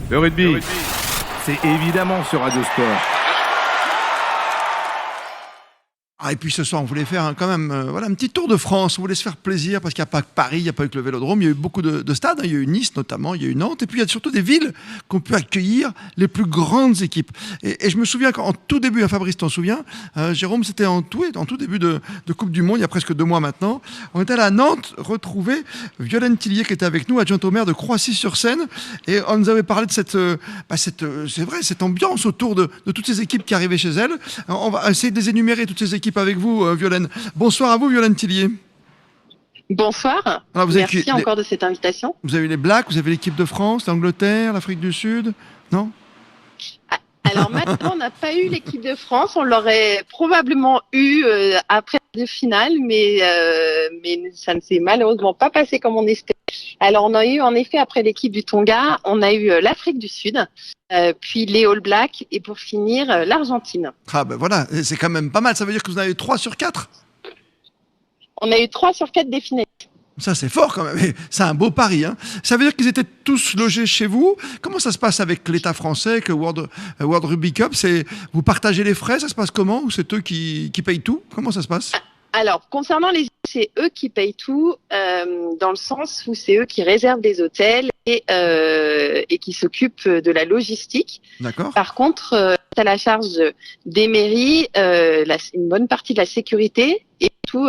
Le rugby, c'est évidemment sur Radio Sport. Ah, et puis ce soir, on voulait faire quand même un petit tour de France. On voulait se faire plaisir parce qu'il n'y a pas que Paris, il n'y a pas que le Vélodrome. Il y a eu beaucoup de stades. Il y a eu Nice notamment, il y a eu Nantes. Et puis il y a surtout des villes qui ont pu accueillir les plus grandes équipes. Et je me souviens qu'en tout début, Fabrice t'en souviens, Jérôme, c'était en tout début de Coupe du Monde, il y a presque 2 mois maintenant. On était allé à Nantes retrouver Violaine Tillier qui était avec nous, adjointe au maire de Croissy-sur-Seine. Et on nous avait parlé de cette ambiance autour de toutes ces équipes qui arrivaient chez elle. On va essayer de les énumérer, toutes ces équipes avec vous, Violaine. Bonsoir à vous, Violaine Tillier. Bonsoir. Alors, merci encore de cette invitation. Vous avez les Blacks, vous avez l'équipe de France, l'Angleterre, l'Afrique du Sud, non? Alors maintenant, on n'a pas eu l'équipe de France. On l'aurait probablement eu après la finale, mais ça ne s'est malheureusement pas passé comme on espérait. Alors on a eu en effet après l'équipe du Tonga, on a eu l'Afrique du Sud, puis les All Blacks et pour finir l'Argentine. Ah ben voilà, c'est quand même pas mal. Ça veut dire que vous en avez 3 sur 4? On a eu 3 sur 4 des finalistes. Ça, c'est fort quand même. C'est un beau pari. Hein. Ça veut dire qu'ils étaient tous logés chez vous. Comment ça se passe avec l'État français, avec le World Rugby Cup? Vous partagez les frais? Ça se passe comment? Ou c'est eux qui payent tout? Comment ça se passe? Alors, concernant les îles, c'est eux qui payent tout, dans le sens où c'est eux qui réservent des hôtels et qui s'occupent de la logistique. D'accord. Par contre, c'est à la charge des mairies une bonne partie de la sécurité et tout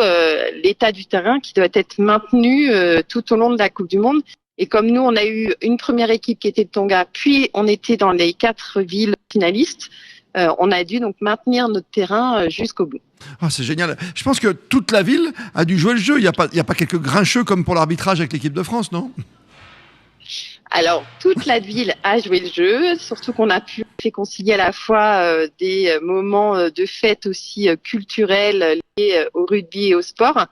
l'état du terrain qui doit être maintenu tout au long de la Coupe du Monde. Et comme nous, on a eu une première équipe qui était de Tonga, puis on était dans les 4 villes finalistes, on a dû donc maintenir notre terrain jusqu'au bout. Ah, c'est génial. Je pense que toute la ville a dû jouer le jeu. Il n'y a pas quelques grincheux comme pour l'arbitrage avec l'équipe de France, non? Alors, toute la ville a joué le jeu, surtout qu'on a pu concilier à la fois des moments de fête aussi culturels liés au rugby et au sport.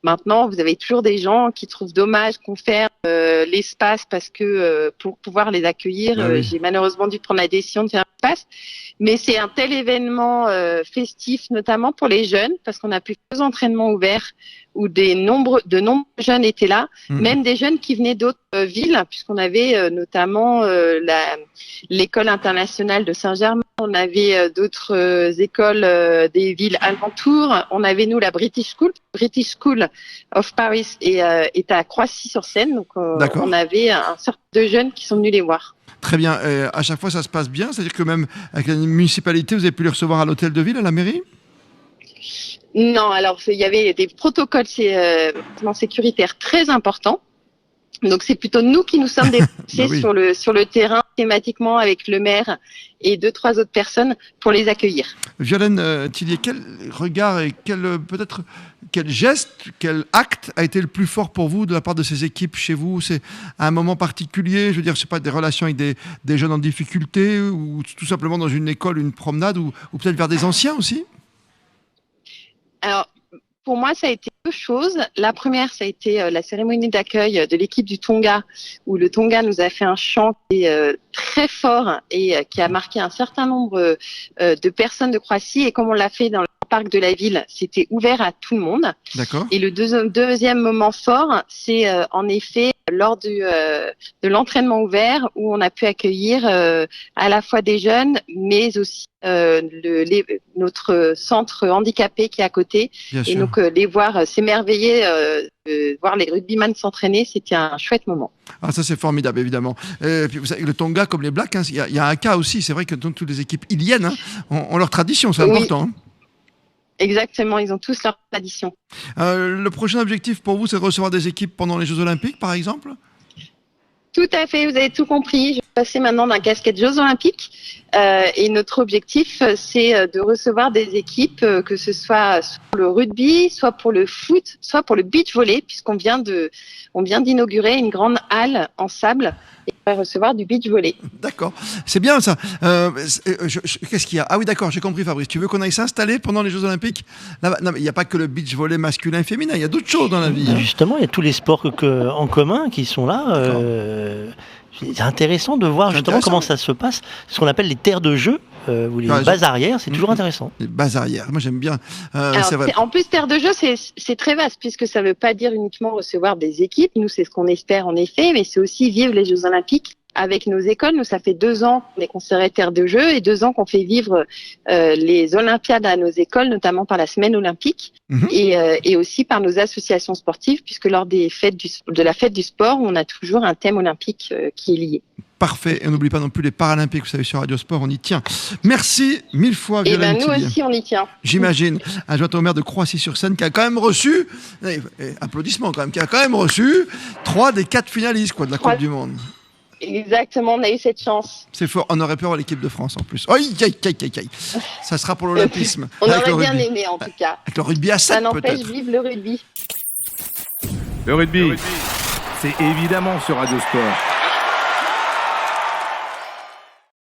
Maintenant, vous avez toujours des gens qui trouvent dommage qu'on ferme l'espace parce que pour pouvoir les accueillir, oui. j'ai malheureusement dû prendre la décision de faire l'espace. Mais c'est un tel événement festif, notamment pour les jeunes, parce qu'on a pu faire 2 entraînements ouverts où de nombreux jeunes étaient là, même des jeunes qui venaient d'autres villes, puisqu'on avait notamment l'école internationale de Saint-Germain, on avait d'autres écoles des villes alentours, on avait nous la British School of Paris est à Croissy-sur-Seine, donc on avait un certain de jeunes qui sont venus les voir. Très bien. À chaque fois, ça se passe bien? C'est-à-dire que même avec la municipalité, vous avez pu les recevoir à l'hôtel de ville, à la mairie? Non, alors il y avait des protocoles sécuritaires très importants. Donc c'est plutôt nous qui nous sommes déplacés sur le terrain thématiquement avec le maire et 2-3 autres personnes pour les accueillir. Violaine Tillier, quel regard et quel geste, quel acte a été le plus fort pour vous de la part de ces équipes chez vous? C'est un moment particulier? Je veux dire, c'est pas des relations avec des jeunes en difficulté ou tout simplement dans une école, une promenade ou peut-être vers des anciens aussi? Alors, pour moi, ça a été 2 choses. La première, ça a été la cérémonie d'accueil de l'équipe du Tonga, où le Tonga nous a fait un chant qui est très fort et qui a marqué un certain nombre de personnes de Croatie. Et comme on l'a fait dans le parc de la ville, c'était ouvert à tout le monde. D'accord. Et le deuxième moment fort, c'est en effet lors de l'entraînement ouvert où on a pu accueillir à la fois des jeunes, mais aussi notre centre handicapé qui est à côté. Bien sûr. Et donc les voir s'émerveiller, voir les rugbyman s'entraîner, c'était un chouette moment. Ah, ça c'est formidable, évidemment. Et puis, vous savez, le Tonga, comme les Blacks, il y a un cas aussi. C'est vrai que toutes les équipes iliennes ont leur tradition, c'est important. Exactement, ils ont tous leur tradition. Le prochain objectif pour vous, c'est de recevoir des équipes pendant les Jeux Olympiques, par exemple? Tout à fait, vous avez tout compris. Je vais passer maintenant d'un casquette Jeux Olympiques et notre objectif, c'est de recevoir des équipes, que ce soit pour le rugby, soit pour le foot, soit pour le beach volley, puisqu'on vient d'inaugurer une grande halle en sable et on va recevoir du beach volley. D'accord, c'est bien ça. Qu'est-ce qu'il y a? Ah oui, d'accord, j'ai compris, Fabrice. Tu veux qu'on aille s'installer pendant les Jeux Olympiques? Là, non, mais il n'y a pas que le beach volley masculin et féminin, il y a d'autres choses dans la vie. Justement, il y a tous les sports en commun qui sont là. C'est intéressant de voir justement comment ça se passe. Ce qu'on appelle les terres de jeu, ou les bases arrières, c'est toujours intéressant. Les bases arrières, moi j'aime bien. C'est vrai. En plus, terre de jeu, c'est très vaste, puisque ça ne veut pas dire uniquement recevoir des équipes. Nous, c'est ce qu'on espère en effet, mais c'est aussi vivre les Jeux Olympiques avec nos écoles. Nous, ça fait 2 ans qu'on est considéré terre de jeu et 2 ans qu'on fait vivre les Olympiades à nos écoles, notamment par la semaine olympique et aussi par nos associations sportives, puisque lors des fêtes de la fête du sport, on a toujours un thème olympique qui est lié. Parfait. Et on n'oublie pas non plus les Paralympiques, vous savez, sur Radio Sport, on y tient. Merci 1000 fois, Violaine Nous Thibault. aussi, on y tient. J'imagine. Adjointe au maire de Croissy-sur-Seine qui a quand même reçu, applaudissements quand même, qui a quand même reçu 3 des 4 finalistes de la Coupe du Monde. Exactement, on a eu cette chance. C'est fort. On aurait pu avoir l'équipe de France en plus. Aïe. Ça sera pour l'olympisme. On aurait bien aimé en tout cas. Avec le rugby à 7 ça n'empêche, peut-être. vive le rugby. Le rugby, c'est évidemment sur Radio Sport.